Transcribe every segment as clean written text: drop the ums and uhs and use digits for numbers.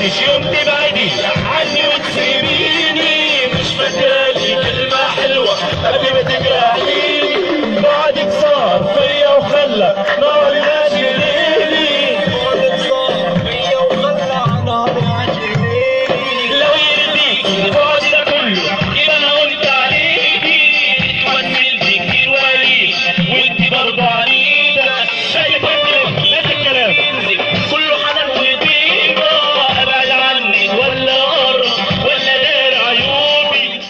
مش يوم تبعدي عني وتسيبيني، مش فاكرالي كلمة حلوة قبل ما تجرحيني، بعدك صار فيا وخلى ناري ماشي ليلي، بعدك صار فيا وخلى ناري ماشي ليلي، لو يرضيكي البعد ده كله يبقى انا قلت عليكي اتونلت كتير وقليل وانت برضه عنيدة، شايفة هذا الكلام كله حنان وطيبة، ابعد عنك ولا اقرب ولا دار عيوبي،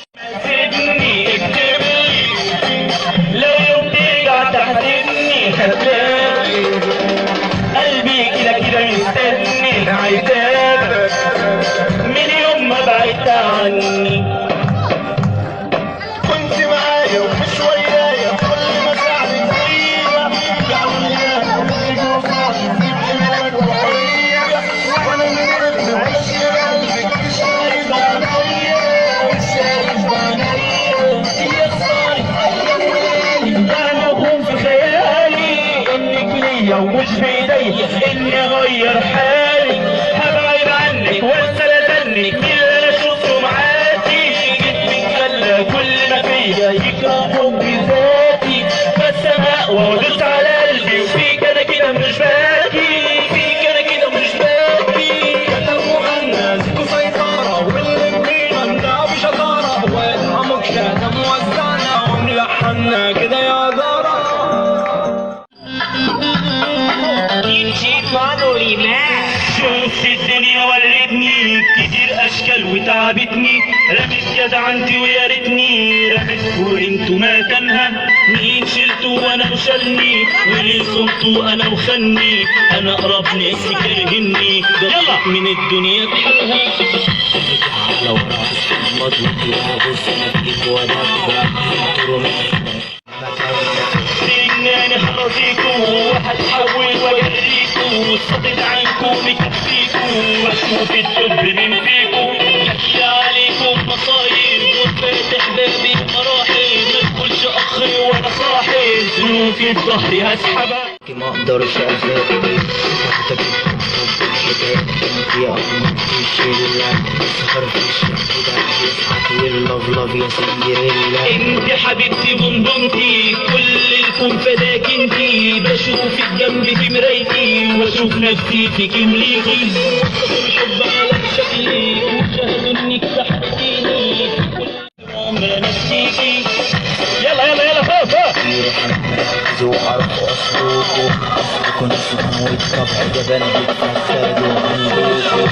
سيبني اكتبلي لو يوم ترجع تحزني خلاكي قلبي كده كده مستني عايزاك من يوم ما بعدت عني، كنت معايا ومش ويايا كل مشاعري غريبة، بعملها وانا من قلبي وش قلبك مش شايف عينيا، مش شايف عينيا، يا خسارة انا مفهوم في خيالي انك ليا ومش بايدي اني اغير حالي، هبعد عنك وانسى لسنك من اللي انا شفته معاكي، جسمك خلى كل ما فيا يكره حبي ذاتي، بس انا اقوى ودوست على قلبي وفيك انا كده مش باكي، فيك انا كده مش باكي، كلامه عنا زيكو سيطرة واللي بينا نلعب شطارة، وارحمك شهادة موزعنا وملحنا كده يا جارة. شفت الدنيا ولدتني كتير اشكال وتعبتني، رمت جدعنتي ويا ريتني رمت وانتوا مكانها، مين شلته وانا وشلني وليه صمتوا انا وخني، انا اقرب ناس كرهني يلا من الدنيا بحالها، لو راس محمد وانتوا بص وانا سناني حرضيكوا وهتحول واجريكوا، صدت عنكوا مكفيكوا واشوف الدب من فيكوا، يحكي عليكم مصايب وفاتح بابي مراحل، مدخلش اخي وانا صاحب ظروفي بظهري هسحبها، ما اقدرش اسافر يا أمي شيلة سهر في الشهر يسعى اللف لف يا سندريلا، انت حبيبتي بنبنتي كل الكون فداك انتي، بشوفك جنبي في مرايتي واشوف نفسي فيك مليكي، الحب على شكلي وشاهد انك سحرتيني كل عمر نفسيكي، يلا يلا يلا فوق وعرفوا أصلكوا أصلكوا نفسكم والطبع جبان بتفسدوا عندكوا